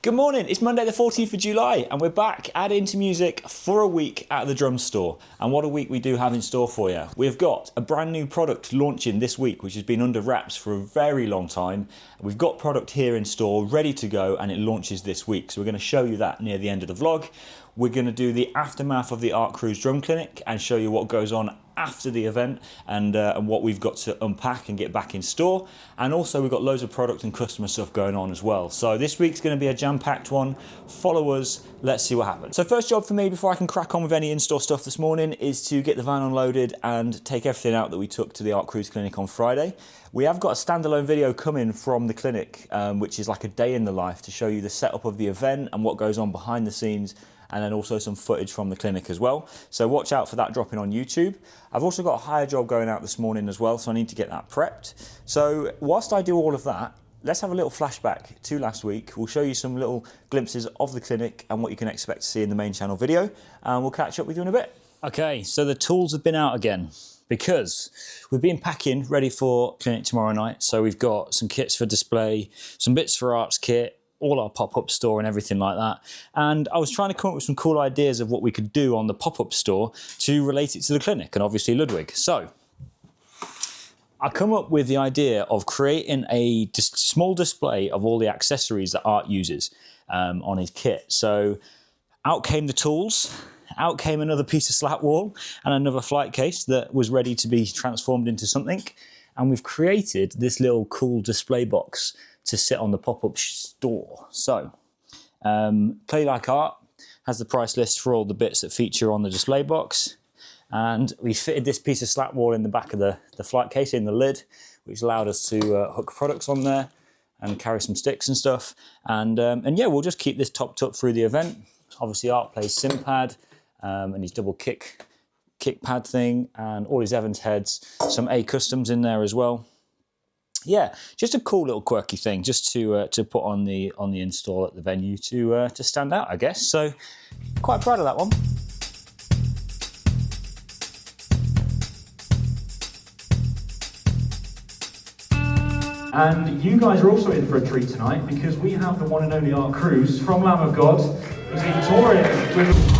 Good morning, it's Monday the 14th of July and we're back at Into Music for a week at the drum store. And what a week we do have in store for you. We've got a brand new product launching this week which has been under wraps for a very long time. We've got product here in store ready to go and it launches this week. So we're going to show you that near the end of the vlog. We're going to do the aftermath of the Art Cruise Drum Clinic and show you what goes on after the event and what we've got to unpack and get back in store. And also we've got loads of product and customer stuff going on as well. So this week's going to be a jam-packed one. Follow us, let's see what happens. So first job for me before I can crack on with any in-store stuff this morning is to get the van unloaded and take everything out that we took to the Art Cruise Clinic on Friday. We have got a standalone video coming from the clinic, which is like a day in the life to show you the setup of the event and what goes on behind the scenes, and then also some footage from the clinic as well. So watch out for that dropping on YouTube. I've also got a hire job going out this morning as well, so I need to get that prepped. So whilst I do all of that, let's have a little flashback to last week. We'll show you some little glimpses of the clinic and what you can expect to see in the main channel video, and we'll catch up with you in a bit. Okay, so the tools have been out again because we've been packing ready for clinic tomorrow night. So we've got some kits for display, some bits for arts kit, all our pop-up store and everything like that. And I was trying to come up with some cool ideas of what we could do on the pop-up store to relate it to the clinic and obviously Ludwig. So I come up with the idea of creating a small display of all the accessories that Art uses on his kit. So out came the tools, out came another piece of slat wall and another flight case that was ready to be transformed into something. And we've created this little cool display box to sit on the pop-up store. So, Play Like Art has the price list for all the bits that feature on the display box. And we fitted this piece of slat wall in the back of the flight case, in the lid, which allowed us to hook products on there and carry some sticks and stuff. And yeah, we'll just keep this topped up through the event. Obviously Art plays Simpad and his double kick pad thing and all his Evans heads, some A customs in there as well. Yeah, just a cool little quirky thing just to put on the install at the venue to stand out, I guess. So quite proud of that one. And you guys are also in for a treat tonight because we have the one and only Art Cruise from Lamb of God. He's been touring with...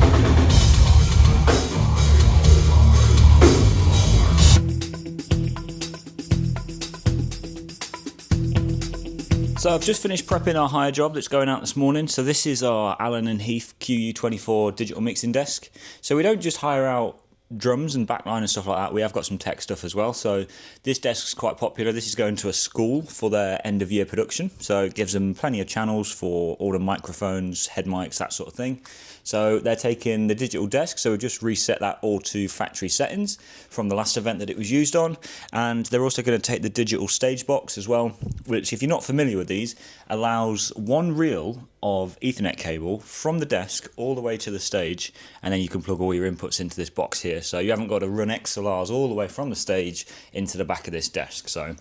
So I've just finished prepping our hire job that's going out this morning. So this is our Allen and Heath QU24 digital mixing desk. So we don't just hire out drums and backline and stuff like that. We have got some tech stuff as well. So this desk's quite popular. This is going to a school for their end of year production. So it gives them plenty of channels for all the microphones, head mics, that sort of thing. So they're taking the digital desk, so we just reset that all to factory settings from the last event that it was used on. And they're also going to take the digital stage box as well, which, if you're not familiar with these, allows one reel of Ethernet cable from the desk all the way to the stage, and then you can plug all your inputs into this box here. So you haven't got to run XLRs all the way from the stage into the back of this desk. So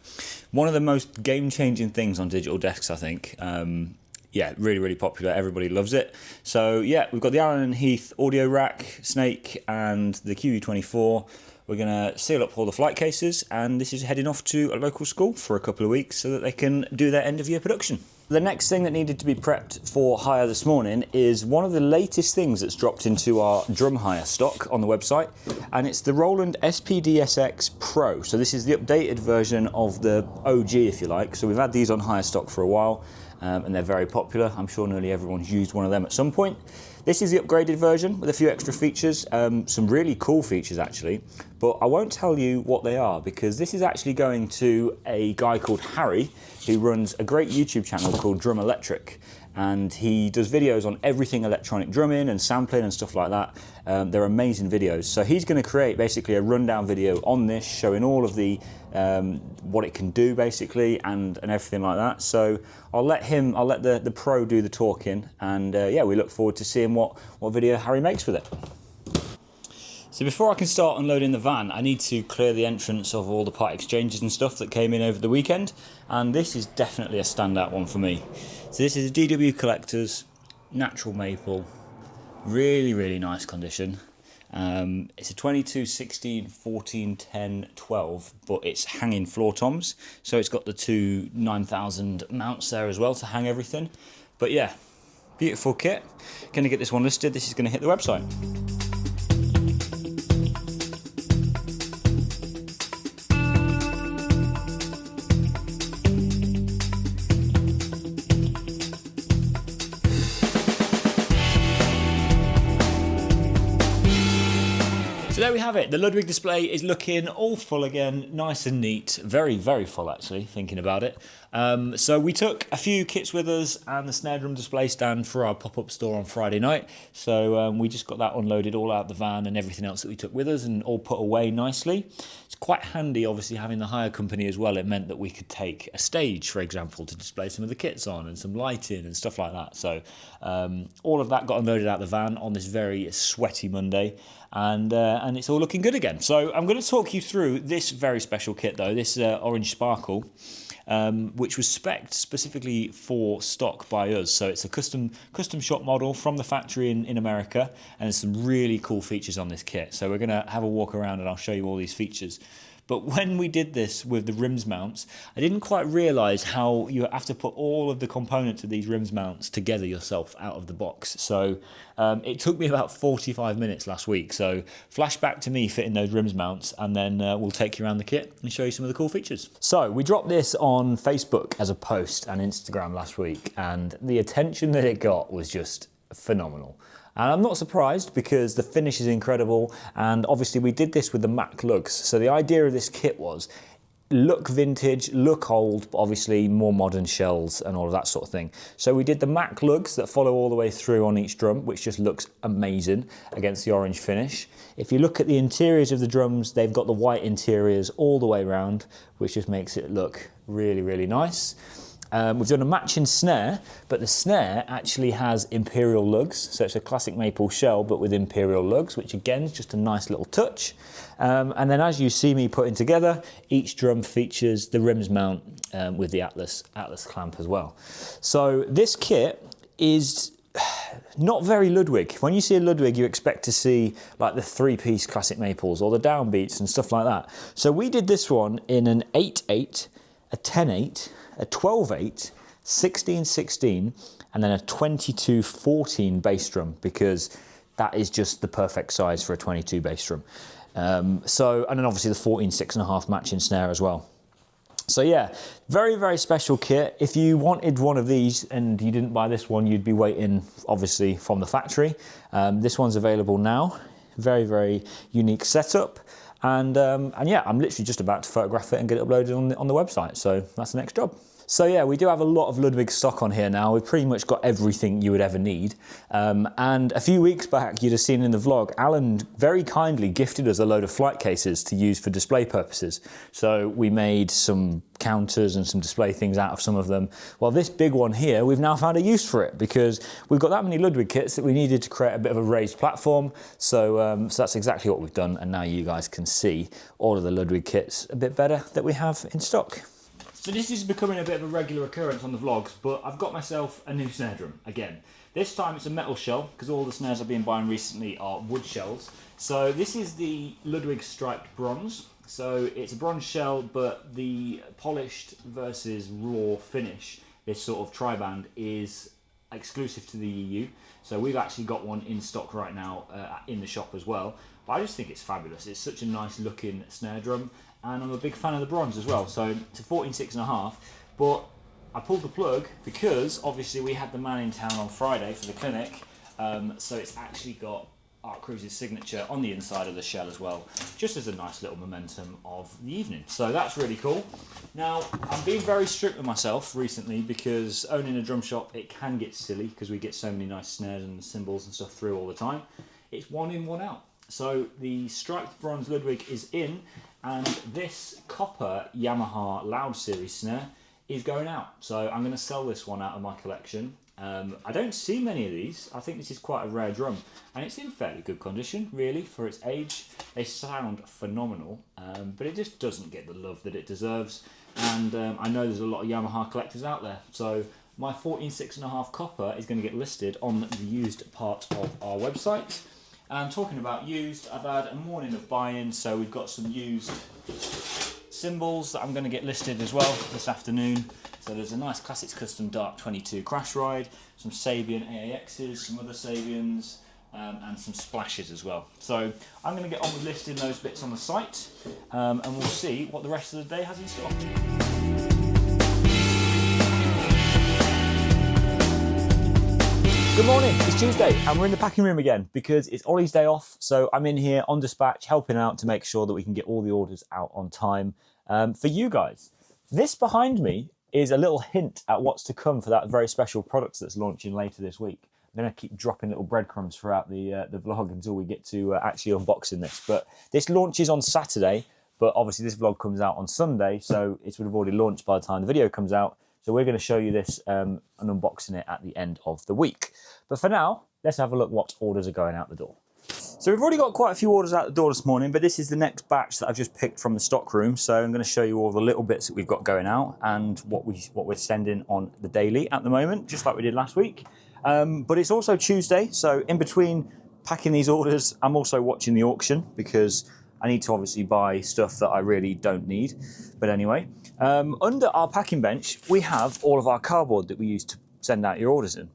one of the most game-changing things on digital desks, I think. Yeah, really, really popular. Everybody loves it. So yeah, we've got the Allen and Heath audio rack, Snake, and the QU24. We're going to seal up all the flight cases, and this is heading off to a local school for a couple of weeks so that they can do their end of year production. The next thing that needed to be prepped for hire this morning is one of the latest things that's dropped into our drum hire stock on the website, and it's the Roland SPDSX Pro. So this is the updated version of the OG, if you like. So we've had these on hire stock for a while, and they're very popular. I'm sure nearly everyone's used one of them at some point. This is the upgraded version with a few extra features, some really cool features actually, but I won't tell you what they are because this is actually going to a guy called Harry who runs a great YouTube channel called Drum Electric, and he does videos on everything electronic drumming and sampling and stuff like that. They're amazing videos. So he's going to create basically a rundown video on this, showing all of the what it can do basically and everything like that. So I'll let the pro do the talking, and yeah, we look forward to seeing what video Harry makes with it. So before I can start unloading the van, I need to clear the entrance of all the part exchanges and stuff that came in over the weekend, and this is definitely a standout one for me. So this is a DW Collectors, natural maple, really, really nice condition. It's a 22, 16, 14, 10, 12, but it's hanging floor toms, so it's got the two 9000 mounts there as well to hang everything. But yeah, Beautiful kit. Going to get this one listed. This is going to hit the website. So there we have it. The Ludwig display is looking all full again, nice and neat. Very, very full actually, thinking about it. So we took a few kits with us and the snare drum display stand for our pop-up store on Friday night. So we just got that unloaded all out the van and everything else that we took with us and all put away nicely. It's quite handy, obviously, having the hire company as well. It meant that we could take a stage, for example, to display some of the kits on and some lighting and stuff like that. So all of that got unloaded out the van on this very sweaty Monday. And it's all looking good again. So I'm going to talk you through this very special kit though, this orange sparkle, which was spec'd specifically for stock by us. So it's a custom shop model from the factory in America, and there's some really cool features on this kit. So we're going to have a walk around and I'll show you all these features. But when we did this with the rims mounts, I didn't quite realise how you have to put all of the components of these rims mounts together yourself out of the box. So it took me about 45 minutes last week. So flashback to me fitting those rims mounts, and then we'll take you around the kit and show you some of the cool features. So we dropped this on Facebook as a post and Instagram last week, and the attention that it got was just phenomenal. And I'm not surprised because the finish is incredible, and obviously we did this with the Mac lugs. So the idea of this kit was look vintage, look old, but obviously more modern shells and all of that sort of thing. So we did the Mac lugs that follow all the way through on each drum, which just looks amazing against the orange finish. If you look at the interiors of the drums, they've got the white interiors all the way around, which just makes it look really, really nice. We've done a matching snare, but the snare actually has imperial lugs. So it's a classic maple shell, but with imperial lugs, which again is just a nice little touch. And then as you see me putting together, each drum features the rims mount with the Atlas clamp as well. So this kit is not very Ludwig. When you see a Ludwig, you expect to see like the 3-piece classic maples or the downbeats and stuff like that. So we did this one in an 8/8, a 10/8, a 12/8, 16/16, and then a 22/14 bass drum, because that is just the perfect size for a 22 bass drum. And then obviously the 14 6.5 matching snare as well. So yeah, very, very special kit. If you wanted one of these and you didn't buy this one, you'd be waiting obviously from the factory. This one's available now. Very, very unique setup. And yeah, I'm literally just about to photograph it and get it uploaded on the website. So that's the next job. So yeah, we do have a lot of Ludwig stock on here now. We've pretty much got everything you would ever need. And a few weeks back, you'd have seen in the vlog, Alan very kindly gifted us a load of flight cases to use for display purposes. So we made some counters and some display things out of some of them. Well, this big one here, we've now found a use for it because we've got that many Ludwig kits that we needed to create a bit of a raised platform. So that's exactly what we've done. And now you guys can see all of the Ludwig kits a bit better that we have in stock. So this is becoming a bit of a regular occurrence on the vlogs, but I've got myself a new snare drum again. This time it's a metal shell, because all the snares I've been buying recently are wood shells. So this is the Ludwig striped bronze. So it's a bronze shell, but the polished versus raw finish, this sort of tri-band, is exclusive to the EU. So we've actually got one in stock right now in the shop as well. But I just think it's fabulous. It's such a nice looking snare drum. And I'm a big fan of the bronze as well. So it's a 14 6.5, but I pulled the plug because obviously we had the man in town on Friday for the clinic. So it's actually got Art Cruise's signature on the inside of the shell as well, just as a nice little momentum of the evening. So that's really cool. Now, I'm being very strict with myself recently because owning a drum shop, it can get silly because we get so many nice snares and cymbals and stuff through all the time. It's one in, one out. So the striped bronze Ludwig is in, and this copper Yamaha Loud Series snare is going out. So I'm going to sell this one out of my collection. I don't see many of these. I think this is quite a rare drum, and it's in fairly good condition really for its age. They sound phenomenal, but it just doesn't get the love that it deserves. And I know there's a lot of Yamaha collectors out there. So my 14 6.5 copper is going to get listed on the used part of our website. And talking about used, I've had a morning of buying, so we've got some used cymbals that I'm going to get listed as well this afternoon. So there's a nice Classics Custom Dark 22 crash ride, some Sabian AAXs, some other Sabians, and some splashes as well. So I'm going to get on with listing those bits on the site, and we'll see what the rest of the day has in store. Good morning, it's Tuesday and we're in the packing room again because it's Ollie's day off, so I'm in here on dispatch helping out to make sure that we can get all the orders out on time for you guys. This behind me is a little hint at what's to come for that very special product that's launching later this week. I'm going to keep dropping little breadcrumbs throughout the vlog until we get to actually unboxing this. But this launches on Saturday, but obviously this vlog comes out on Sunday, so it would have already launched by the time the video comes out. So we're going to show you this and unboxing it at the end of the week. But for now, let's have a look what orders are going out the door. So we've already got quite a few orders out the door this morning, but this is the next batch that I've just picked from the stock room. So I'm going to show you all the little bits that we've got going out and what we're sending on the daily at the moment, just like we did last week. But it's also Tuesday, so in between packing these orders, I'm also watching the auction because I need to obviously buy stuff that I really don't need. But anyway, under our packing bench, we have all of our cardboard that we use to send out your orders in.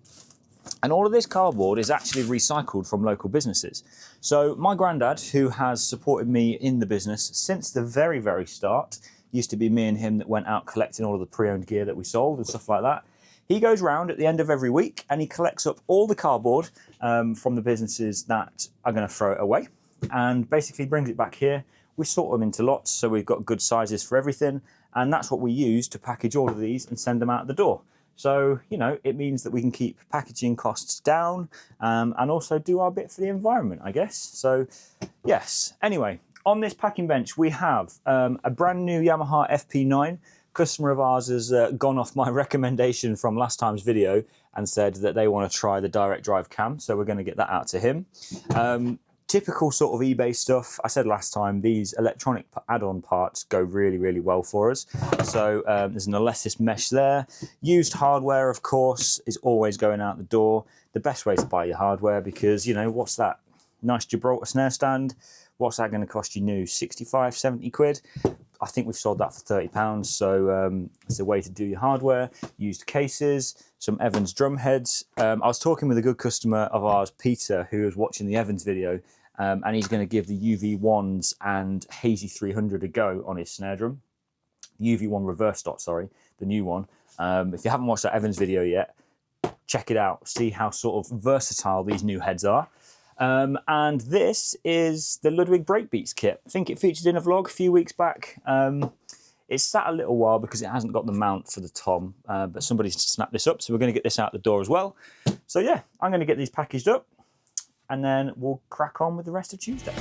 And all of this cardboard is actually recycled from local businesses. So my granddad, who has supported me in the business since the very, very start, used to be me and him that went out collecting all of the pre-owned gear that we sold and stuff like that. He goes round at the end of every week and he collects up all the cardboard from the businesses that are going to throw it away and basically brings it back here. We sort them into lots, so we've got good sizes for everything, and that's what we use to package all of these and send them out the door. So, you know, it means that we can keep packaging costs down and also do our bit for the environment, I guess. So, yes. Anyway, on this packing bench, we have a brand new Yamaha FP9. Customer of ours has gone off my recommendation from last time's video and said that they want to try the direct drive cam. So we're going to get that out to him. Typical sort of eBay stuff. I said last time, these electronic add-on parts go really, really well for us. So there's an Alesis mesh there. Used hardware, of course, is always going out the door. The best way to buy your hardware because, you know, what's that? Nice Gibraltar snare stand. What's that going to cost you new? 65, 70 quid? I think we've sold that for £30. So it's a way to do your hardware. Used cases, some Evans drum heads. I was talking with a good customer of ours, Peter, who was watching the Evans video, and he's going to give the UV1s and Hazy 300 a go on his snare drum. The UV1 reverse dot, sorry, the new one. If you haven't watched that Evans video yet, check it out. See how sort of versatile these new heads are. And this is the Ludwig Breakbeats kit. I think it featured in a vlog a few weeks back. It's sat a little while because it hasn't got the mount for the tom, but somebody's snapped this up, so we're going to get this out the door as well. So yeah, I'm going to get these packaged up and then we'll crack on with the rest of Tuesday.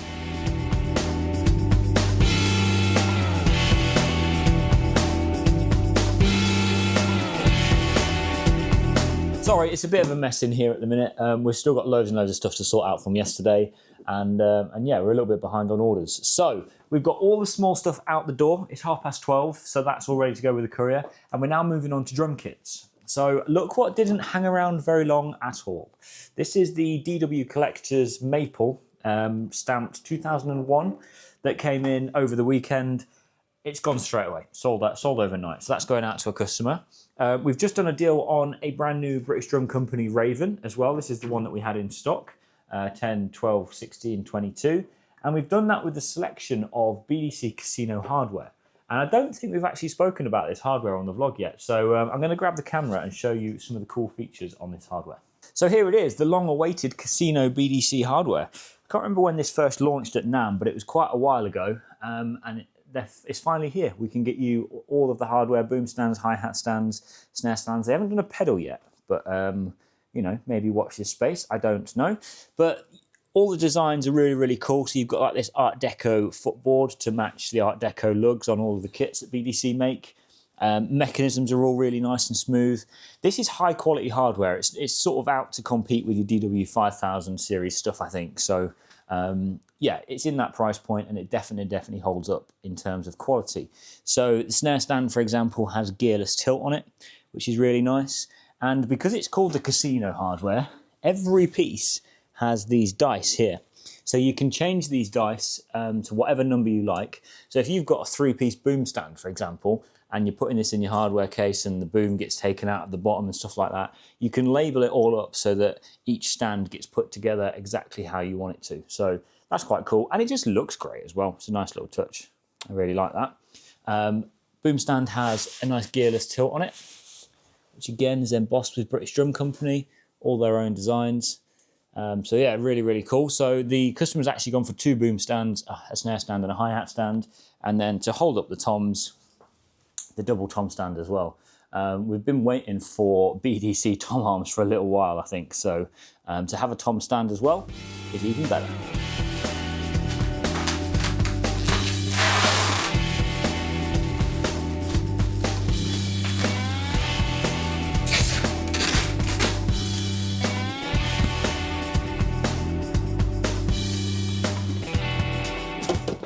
Sorry, it's a bit of a mess in here at the minute. We've still got loads and loads of stuff to sort out from yesterday. And yeah, we're a little bit behind on orders. So we've got all the small stuff out the door. It's 12:30, so that's all ready to go with the courier. And we're now moving on to drum kits. So look what didn't hang around very long at all. This is the DW Collector's Maple, stamped 2001, that came in over the weekend. It's gone straight away, sold overnight. So that's going out to a customer. We've just done a deal on a brand new British drum company, Raven, as well. This is the one that we had in stock, 10, 12, 16, 22. And we've done that with a selection of BDC Casino hardware. And I don't think we've actually spoken about this hardware on the vlog yet. So I'm going to grab the camera and show you some of the cool features on this hardware. So here it is, the long-awaited Casino BDC hardware. I can't remember when this first launched at NAMM, but it was quite a while ago. And it's finally here. We can get you all of the hardware, boom stands, hi-hat stands, snare stands. They haven't done a pedal yet, but you know, maybe watch this space. I don't know. But all the designs are really, really cool. So you've got like this Art Deco footboard to match the Art Deco lugs on all of the kits that BDC make. Mechanisms are all really nice and smooth. This is high quality hardware. It's sort of out to compete with your DW 5000 series stuff, I think. So yeah, it's in that price point and it definitely holds up in terms of quality. So the snare stand, for example, has gearless tilt on it, which is really nice. And because it's called the Casino hardware, every piece has these dice here. So you can change these dice to whatever number you like. So if you've got a 3-piece boom stand, for example, and you're putting this in your hardware case and the boom gets taken out of the bottom and stuff like that, you can label it all up so that each stand gets put together exactly how you want it to. So that's quite cool, and it just looks great as well. It's a nice little touch. I really like that. Boom stand has a nice gearless tilt on it, which again is embossed with British Drum Company, all their own designs. So yeah, really, really cool. So the customer's actually gone for 2 boom stands, a snare stand and a hi-hat stand, and then to hold up the toms, the double tom stand as well. We've been waiting for BDC tom arms for a little while, I think. So to have a tom stand as well is even better.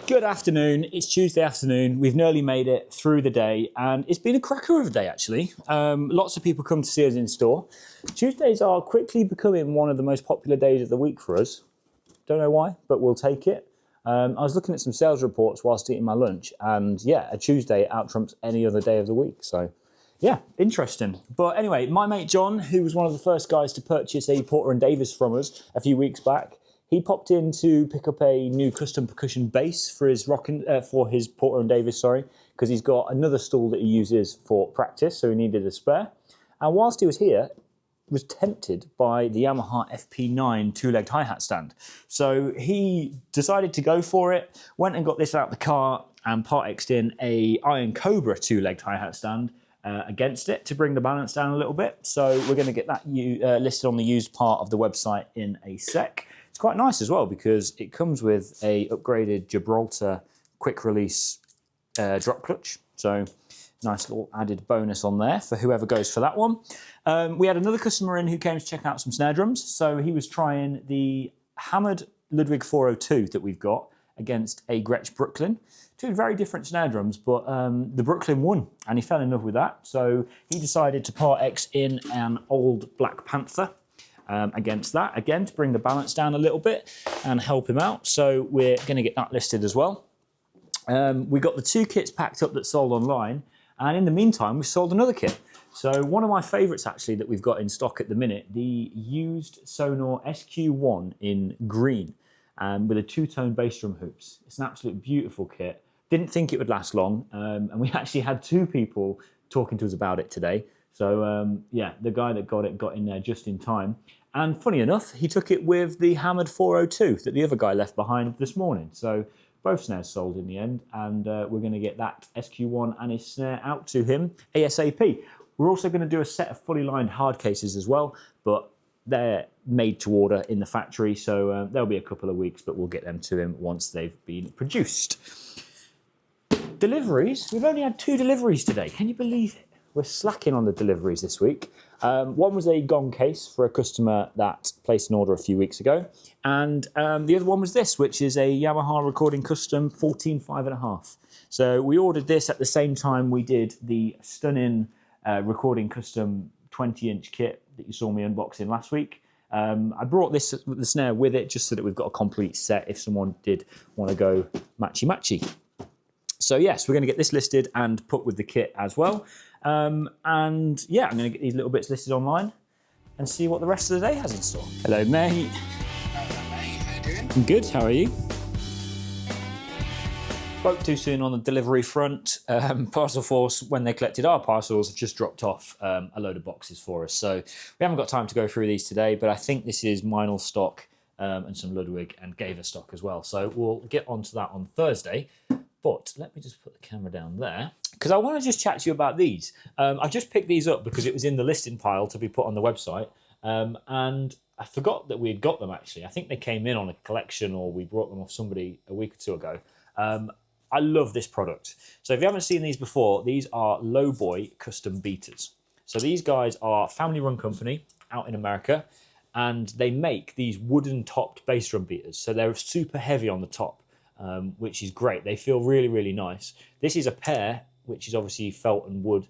Good afternoon, it's Tuesday afternoon. We've nearly made it through the day and it's been a cracker of a day actually. Lots of people come to see us in store. Tuesdays are quickly becoming one of the most popular days of the week for us. Don't know why, but we'll take it. I was looking at some sales reports whilst eating my lunch and yeah, a Tuesday out-trumps any other day of the week. So yeah, interesting. But anyway, my mate John, who was one of the first guys to purchase a Porter & Davis from us a few weeks back, he popped in to pick up a new custom percussion bass for his Porter & Davis, because he's got another stool that he uses for practice, so he needed a spare. And whilst he was here, was tempted by the Yamaha FP9 two-legged hi-hat stand. So he decided to go for it, went and got this out the car and part-exed in a Iron Cobra two-legged hi-hat stand against it to bring the balance down a little bit. So we're going to get that listed on the used part of the website in a sec. It's quite nice as well because it comes with a upgraded Gibraltar quick release drop clutch. So nice little added bonus on there for whoever goes for that one. We had another customer in who came to check out some snare drums. So he was trying the hammered Ludwig 402 that we've got against a Gretsch Brooklyn. 2 very different snare drums, but the Brooklyn won and he fell in love with that. So he decided to part X in an old Black Panther against that, again, to bring the balance down a little bit and help him out. So we're going to get that listed as well. We got the 2 kits packed up that sold online, and in the meantime, we've sold another kit. So one of my favourites actually that we've got in stock at the minute, the used Sonor SQ1 in green with a 2-tone bass drum hoops. It's an absolute beautiful kit. Didn't think it would last long, and we actually had 2 people talking to us about it today. So yeah, the guy that got it got in there just in time. And funny enough, he took it with the hammered 402 that the other guy left behind this morning. So both snares sold in the end, and we're going to get that SQ1 and his snare out to him ASAP. We're also going to do a set of fully lined hard cases as well, but they're made to order in the factory, so there'll be a couple of weeks, but we'll get them to him once they've been produced. Deliveries, we've only had 2 deliveries today. Can you believe it? We're slacking on the deliveries this week. One was a gong case for a customer that placed an order a few weeks ago. And the other one was this, which is a Yamaha Recording Custom 14.5.5. So we ordered this at the same time we did the stunning Recording Custom 20-inch kit that you saw me unboxing last week. I brought this the snare with it just so that we've got a complete set if someone did want to go matchy-matchy. So yes, we're going to get this listed and put with the kit as well. And yeah, I'm going to get these little bits listed online and see what the rest of the day has in store. Hello, mate. How you doing? I'm good, how are you? Spoke too soon on the delivery front. Parcel Force, when they collected our parcels, have just dropped off a load of boxes for us. So we haven't got time to go through these today, but I think this is Meinl stock and some Ludwig and Gaver stock as well. So we'll get onto that on Thursday. But let me just put the camera down there because I want to just chat to you about these. I've just picked these up because it was in the listing pile to be put on the website. And I forgot that we had got them actually. I think they came in on a collection or we brought them off somebody a week or 2 ago. I love this product. So if you haven't seen these before, these are Lowboy custom beaters. So these guys are a family-run company out in America, and they make these wooden topped bass drum beaters. So they're super heavy on the top, which is great. They feel really, really nice. This is a pair, which is obviously felt and wood,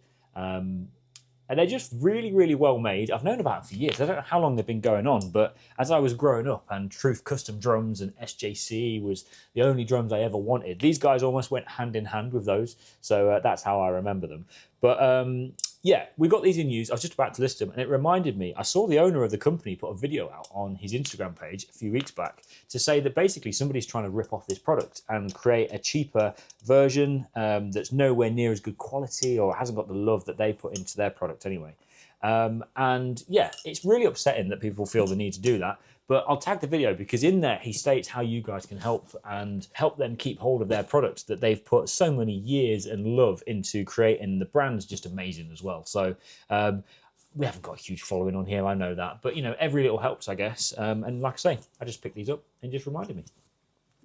And they're just really, really well made. I've known about them for years. I don't know how long they've been going on, but as I was growing up and Truth Custom Drums and SJC was the only drums I ever wanted, these guys almost went hand in hand with those. So that's how I remember them. But yeah, we got these in use. I was just about to list them, and it reminded me, I saw the owner of the company put a video out on his Instagram page a few weeks back to say that basically somebody's trying to rip off this product and create a cheaper version that's nowhere near as good quality or hasn't got the love that they put into their product anyway. And yeah, it's really upsetting that people feel the need to do that. But I'll tag the video because in there he states how you guys can help and help them keep hold of their products that they've put so many years and love into creating. The brand's just amazing as well. So we haven't got a huge following on here, I know that. But, you know, every little helps, I guess. And like I say, I just picked these up and just reminded me.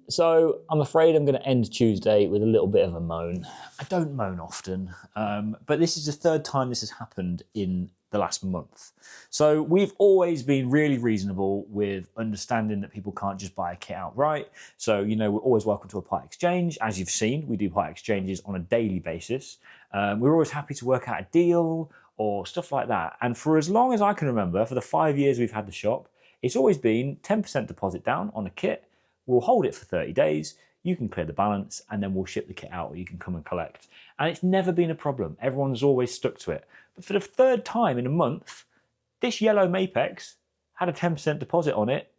So I'm afraid I'm going to end Tuesday with a little bit of a moan. I don't moan often, but this is the third time this has happened in the last month. So we've always been really reasonable with understanding that people can't just buy a kit outright. So, you know, we're always welcome to a part exchange. As you've seen, we do part exchanges on a daily basis. We're always happy to work out a deal or stuff like that. And for as long as I can remember, for the 5 years we've had the shop, it's always been 10% deposit down on a kit. We'll hold it for 30 days, you can clear the balance, and then we'll ship the kit out or you can come and collect. And it's never been a problem. Everyone's always stuck to it. But for the third time in a month, this yellow Mapex had a 10% deposit on it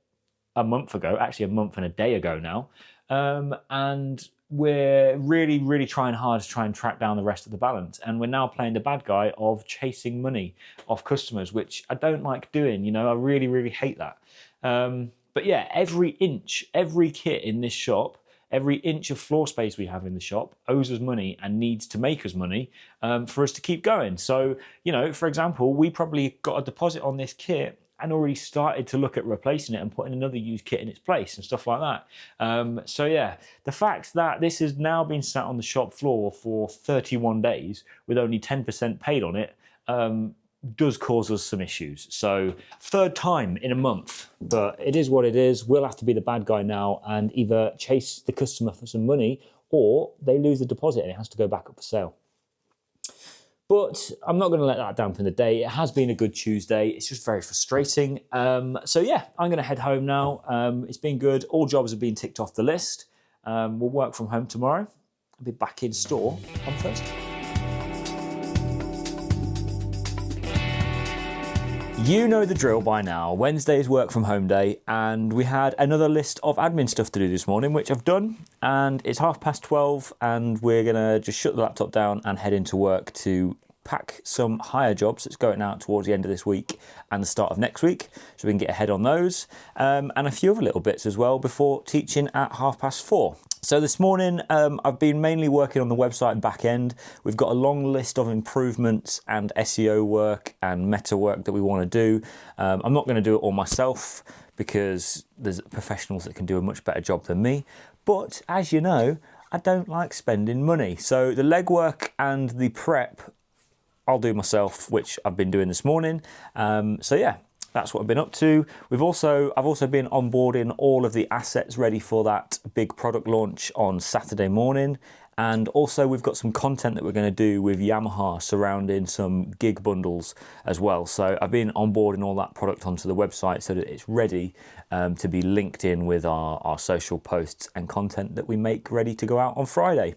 a month ago, actually a month and a day ago now. And we're really, really trying hard to try and track down the rest of the balance. And we're now playing the bad guy of chasing money off customers, which I don't like doing. You know, I really, really hate that. But yeah, every inch, every kit in this shop, every inch of floor space we have in the shop owes us money and needs to make us money for us to keep going. So, you know, for example, we probably got a deposit on this kit and already started to look at replacing it and putting another used kit in its place and stuff like that. So yeah, the fact that this has now been sat on the shop floor for 31 days with only 10% paid on it, does cause us some issues. So third time in a month, but it is what it is. We'll have to be the bad guy now and either chase the customer for some money or they lose the deposit and it has to go back up for sale. But I'm not going to let that dampen the day. It has been a good Tuesday. It's just very frustrating. So yeah, I'm going to head home now. It's been good. All jobs have been ticked off the list. We'll work from home tomorrow. I'll be back in store on Thursday. You know the drill by now. Wednesday is work from home day, and we had another list of admin stuff to do this morning, which I've done, and it's 12:30, and we're gonna just shut the laptop down and head into work to pack some hire jobs that's going out towards the end of this week and the start of next week, so we can get ahead on those, and a few other little bits as well before teaching at 4:30. So this morning, I've been mainly working on the website back end. We've got a long list of improvements and SEO work and meta work that we want to do. I'm not going to do it all myself because there's professionals that can do a much better job than me. But as you know, I don't like spending money. So the legwork and the prep, I'll do myself, which I've been doing this morning. So yeah. That's what I've been up to. I've also been onboarding all of the assets ready for that big product launch on Saturday morning. And also we've got some content that we're going to do with Yamaha surrounding some gig bundles as well. So I've been onboarding all that product onto the website so that it's ready to be linked in with our social posts and content that we make ready to go out on Friday.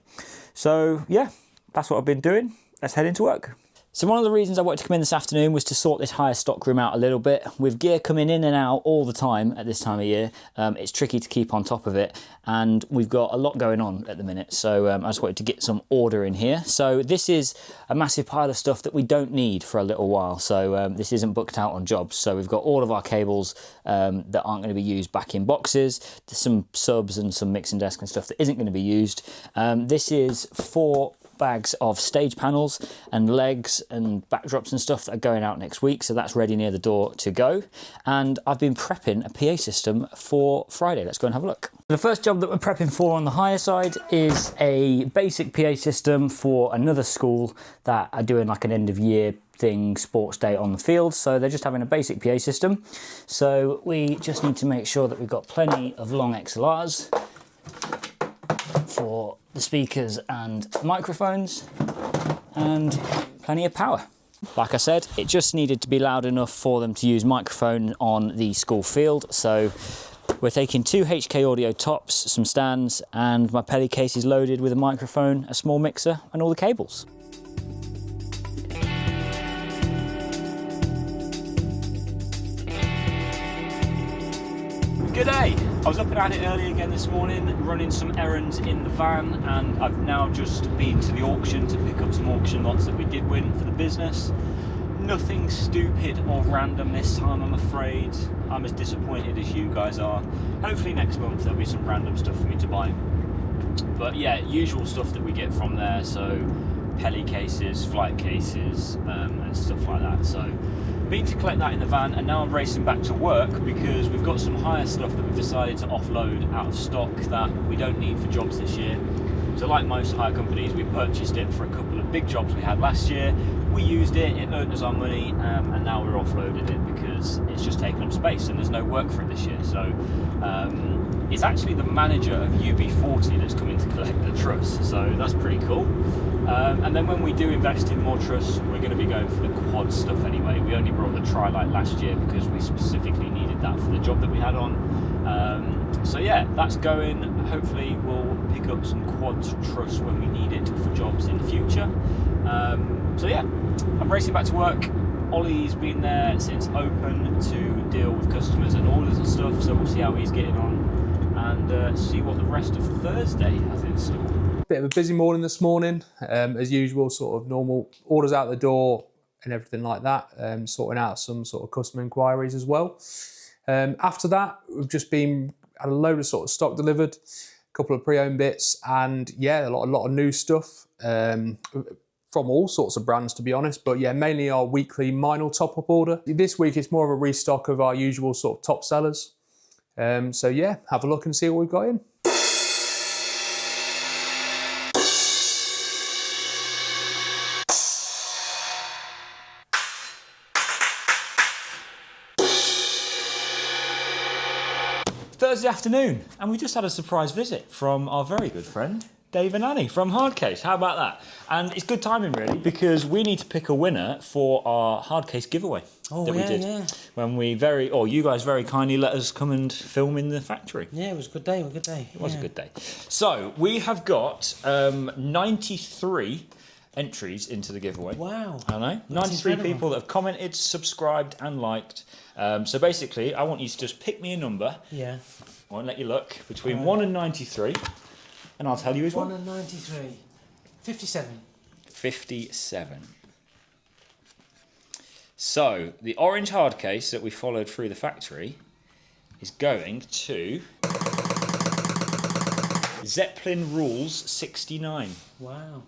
So yeah, that's what I've been doing. Let's head into work. So one of the reasons I wanted to come in this afternoon was to sort this hire stock room out a little bit. With gear coming in and out all the time at this time of year, it's tricky to keep on top of it, and we've got a lot going on at the minute, so I just wanted to get some order in here. So this is a massive pile of stuff that we don't need for a little while, so this isn't booked out on jobs. So we've got all of our cables that aren't going to be used back in boxes. There's some subs and some mixing desk and stuff that isn't going to be used. This is 4 bags of stage panels and legs and backdrops and stuff that are going out next week, so that's ready near the door to go. And I've been prepping a PA system for Friday. Let's go and have a look. The first job that we're prepping for on the hire side is a basic PA system for another school that are doing like an end of year thing, sports day on the field, so they're just having a basic PA system. So we just need to make sure that we've got plenty of long XLRs for the speakers and microphones, and plenty of power. Like I said, it just needed to be loud enough for them to use microphone on the school field. So we're taking 2 HK audio tops, some stands, and my Peli case is loaded with a microphone, a small mixer, and all the cables. G'day! I was up and at it early again this morning, running some errands in the van, and I've now just been to the auction to pick up some auction lots that we did win for the business. Nothing stupid or random this time, I'm afraid. I'm as disappointed as you guys are. Hopefully next month there'll be some random stuff for me to buy. But yeah, usual stuff that we get from there, so Peli cases, flight cases, and stuff like that. So been to collect that in the van, and now I'm racing back to work because we've got some hire stuff that we've decided to offload out of stock that we don't need for jobs this year. So like most hire companies, we purchased it for a couple of big jobs we had last year. We used it, it earned us our money, and now we're offloading it because it's just taking up space and there's no work for it this year. So it's actually the manager of UB40 that's coming to collect the truss, so that's pretty cool. And then when we do invest in more truss, we're going to be going for the quad stuff anyway. We only brought the tri-light last year because we specifically needed that for the job that we had on. So yeah, that's going. Hopefully we'll pick up some quad truss when we need it for jobs in the future. So yeah, I'm racing back to work. Ollie's been there since open to deal with customers and orders and stuff, so we'll see how he's getting on and see what the rest of Thursday has in store. Bit of a busy morning this morning, as usual, sort of normal orders out the door and everything like that, sorting out some sort of customer inquiries as well. After that, we've just had a load of sort of stock delivered, a couple of pre-owned bits, and yeah, a lot of new stuff from all sorts of brands, to be honest. But yeah, mainly our weekly Meinl top-up order. This week it's more of a restock of our usual sort of top sellers. So yeah, have a look and see what we've got in. Thursday afternoon, and we just had a surprise visit from our very good friend Dave and Annie from Hardcase. How about that? And it's good timing really, because we need to pick a winner for our Hardcase giveaway that we did when you guys very kindly let us come and film in the factory. Yeah, it was a good day. It was a good day. So we have got 93 entries into the giveaway. Wow. I know. 93 people that have commented, subscribed and liked. So basically, I want you to just pick me a number. Yeah. I won't let you look. Between 1 and 93. And I'll tell you his 1 and 93. 57. 57. So, the orange hard case that we followed through the factory is going to Zeppelin Rules 69. Wow.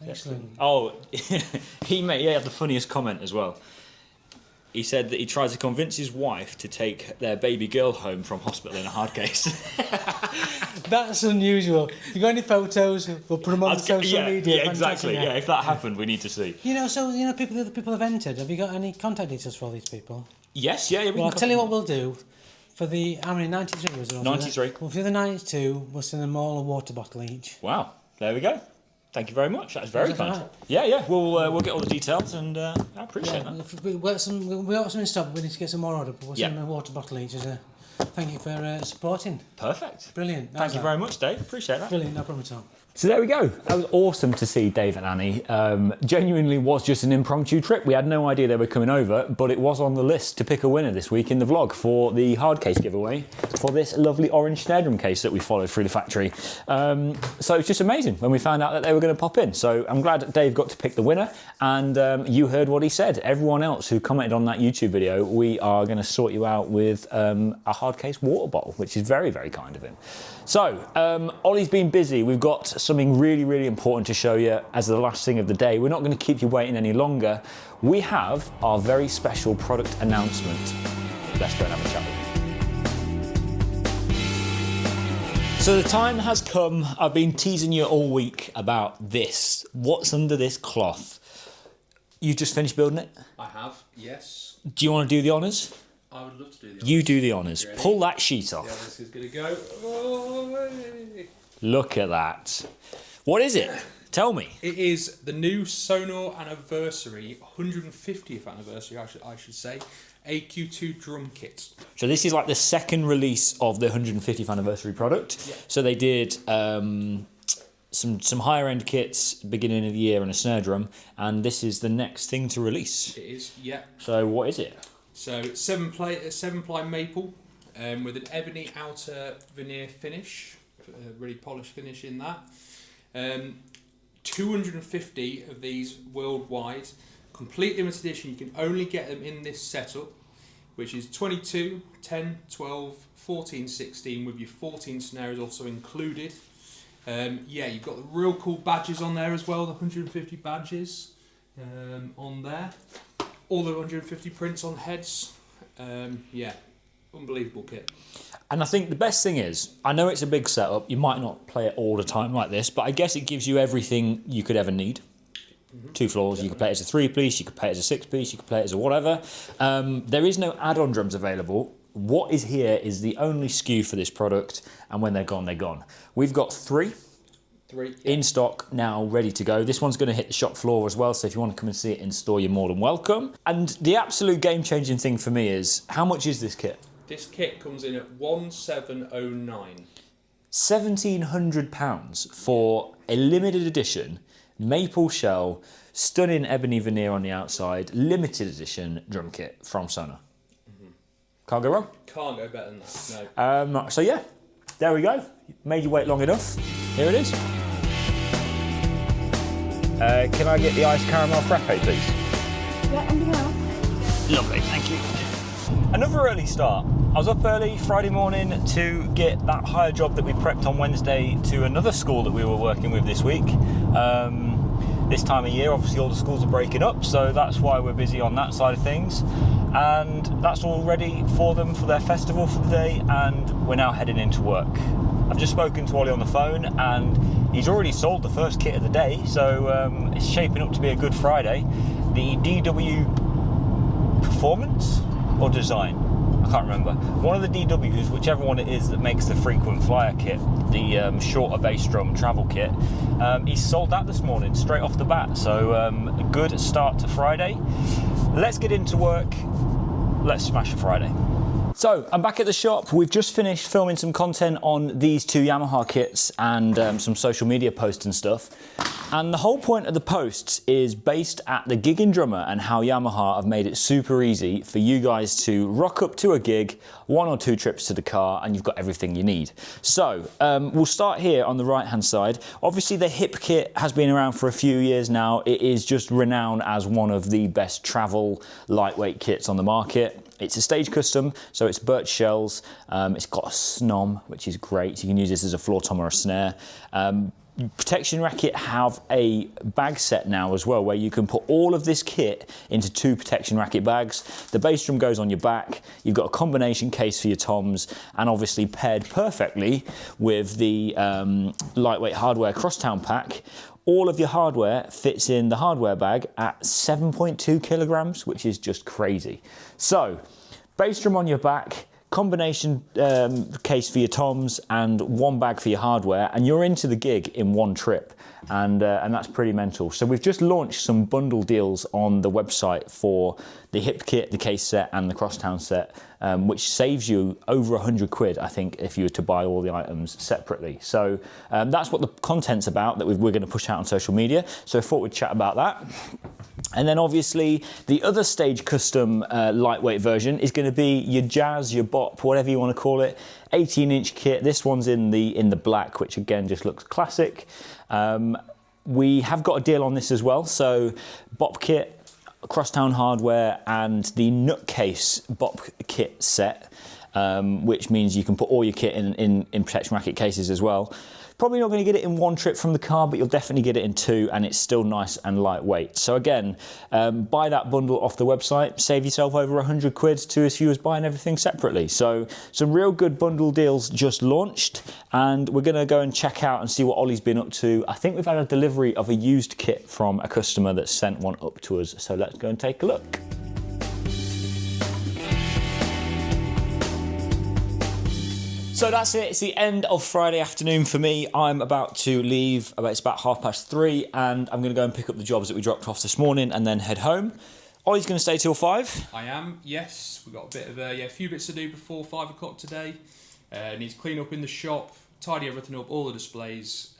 Excellent. Oh, he had the funniest comment as well. He said that he tried to convince his wife to take their baby girl home from hospital in a hard case. That's unusual. If you got any photos, we'll put them on social media. Yeah, exactly. Yeah, if that happened, we need to see. The other people have entered. Have you got any contact details for all these people? Yes, yeah. Well, I'll tell you what we'll do. For the, how many, 93 was it? 93. Well, for the 92, we'll send them all a water bottle each. Wow, there we go. Thank you very much. That's very kind. Right? Yeah. We'll get all the details, and I appreciate that. If we got some in stock. We need to get some more order, but we'll send them a water bottle each as a thank you for supporting. Perfect. Brilliant. Thank you very much, Dave. Appreciate that. Brilliant. No problem at all. So there we go. That was awesome to see Dave and Annie. Genuinely was just an impromptu trip. We had no idea they were coming over, but it was on the list to pick a winner this week in the vlog for the hard case giveaway for this lovely orange snare drum case that we followed through the factory. So it's just amazing when we found out that they were going to pop in. So I'm glad that Dave got to pick the winner, and you heard what he said. Everyone else who commented on that YouTube video, we are going to sort you out with a hard case water bottle, which is very, very kind of him. So, Ollie's been busy. We've got something really, really important to show you as the last thing of the day. We're not going to keep you waiting any longer. We have our very special product announcement. Let's go and have a chat with you. So the time has come. I've been teasing you all week about this. What's under this cloth? You just finished building it? I have, yes. Do you want to do the honours? I would love to do the honours. You do the honours. Pull that sheet off. Yeah, this is going to go. Oh, Look at that. What is it? Tell me. It is the new Sonor anniversary, 150th anniversary, I should say, AQ2 drum kit. So this is like the second release of the 150th anniversary product. Yeah. So they did some higher end kits beginning of the year and a snare drum, and this is the next thing to release. It is, yeah. So what is it? So it's 7-ply maple with an ebony outer veneer finish, really polished finish in that. 250 of these worldwide, complete limited edition. You can only get them in this setup, which is 22, 10, 12, 14, 16 with your 14 snares also included. Yeah, you've got the real cool badges on there as well, the 150 badges on there. All the 150 prints on heads. Yeah, unbelievable kit. And I think the best thing is, I know it's a big setup, you might not play it all the time like this, but I guess it gives you everything you could ever need. 2 floors, definitely. You could play it as a 3-piece, you could play it as a 6-piece, you could play it as a whatever. There is no add-on drums available. What is here is the only SKU for this product, and when they're gone, they're gone. We've got 3 in stock now, ready to go. This one's going to hit the shop floor as well, so if you want to come and see it in store, you're more than welcome. And the absolute game-changing thing for me is, how much is this kit? This kit comes in at 1709. £1,700 for a limited edition maple shell, stunning ebony veneer on the outside, limited edition drum kit from Sonor. Can't go wrong. Can't go better than that, no. So yeah, there we go. Made you wait long enough. Here it is. Can I get the iced caramel frappe, please? Yeah, anything else? Lovely, thank you. Another early start. I was up early Friday morning to get that hire job that we prepped on Wednesday to another school that we were working with this week. This time of year, obviously all the schools are breaking up, so that's why we're busy on that side of things. And that's all ready for them for their festival for the day, and we're now heading into work. I've just spoken to Ollie on the phone, and he's already sold the first kit of the day, so it's shaping up to be a good Friday. The DW Performance or Design? I can't remember. One of the DWs, whichever one it is that makes the frequent flyer kit, the shorter bass drum travel kit, he sold that this morning straight off the bat. So a good start to Friday. Let's get into work. Let's smash a Friday. So I'm back at the shop. We've just finished filming some content on these 2 Yamaha kits and some social media posts and stuff. And the whole point of the posts is based at the gigging drummer and how Yamaha have made it super easy for you guys to rock up to a gig, 1 or 2 trips to the car, and you've got everything you need. So we'll start here on the right hand side. Obviously the hip kit has been around for a few years now. It is just renowned as one of the best travel lightweight kits on the market. It's a stage custom, so it's birch shells. It's got a snom, which is great. You can use this as a floor tom or a snare. Protection Racket have a bag set now as well, where you can put all of this kit into 2 Protection Racket bags. The bass drum goes on your back. You've got a combination case for your toms, and obviously paired perfectly with the lightweight hardware crosstown pack. All of your hardware fits in the hardware bag at 7.2 kilograms, which is just crazy. So, bass drum on your back, combination case for your toms, and 1 bag for your hardware, and you're into the gig in 1 trip. And that's pretty mental. So we've just launched some bundle deals on the website for the hip kit, the case set, and the crosstown set, which saves you over 100 quid, I think, if you were to buy all the items separately. So that's what the content's about that we're going to push out on social media. So I thought we'd chat about that. And then obviously the other stage custom lightweight version is going to be your jazz, your bop, whatever you want to call it, 18-inch kit. This one's in the black, which again just looks classic. We have got a deal on this as well. So bop kit, crosstown hardware, and the nutcase bop kit set, which means you can put all your kit in Protection Racket cases as well. Probably not going to get it in 1 trip from the car, but you'll definitely get it in 2, and it's still nice and lightweight. So again, buy that bundle off the website, save yourself over 100 quid to as few as buying everything separately. So some real good bundle deals just launched, and we're going to go and check out and see what Ollie's been up to. I think we've had a delivery of a used kit from a customer that sent one up to us, so let's go and take a look. So that's it. It's the end of Friday afternoon for me. I'm about to leave. It's about 3:30, and I'm going to go and pick up the jobs that we dropped off this morning and then head home. Ollie's going to stay till 5. I am, yes. We've got a bit of a few bits to do before 5 o'clock today. Need to clean up in the shop, tidy everything up, all the displays.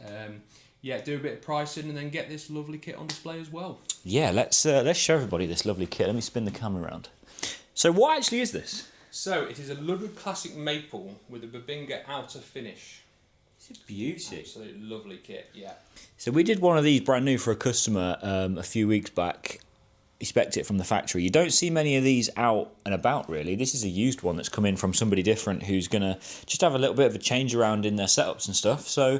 Do a bit of pricing and then get this lovely kit on display as well. Yeah, let's show everybody this lovely kit. Let me spin the camera around. So what actually is this? So it is a Ludwig Classic Maple with a Babinga outer finish. It's a beauty. Absolutely lovely kit, yeah. So we did one of these brand new for a customer a few weeks back. He spec'd it from the factory. You don't see many of these out and about really. This is a used one that's come in from somebody different who's going to just have a little bit of a change around in their setups and stuff. So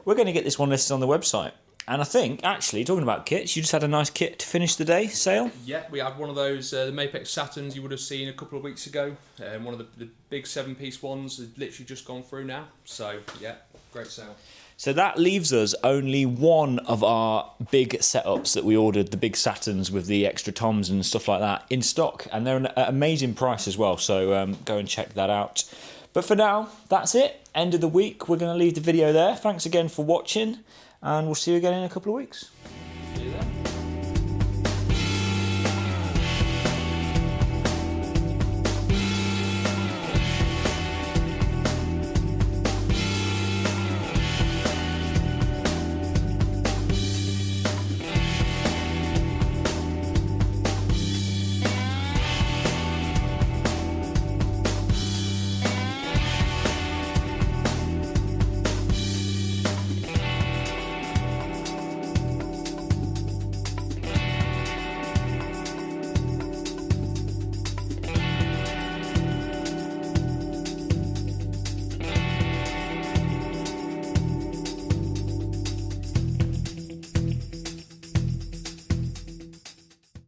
we're going to get this one listed on the website. And I think, actually, talking about kits, you just had a nice kit to finish the day, sale? Yeah, we had one of those, the Mapex Saturns you would have seen a couple of weeks ago. One of the big 7-piece ones has literally just gone through now. So, yeah, great sale. So that leaves us only one of our big setups that we ordered, the big Saturns with the extra toms and stuff like that, in stock. And they're an amazing price as well, so go and check that out. But for now, that's it. End of the week. We're going to leave the video there. Thanks again for watching, and we'll see you again in a couple of weeks.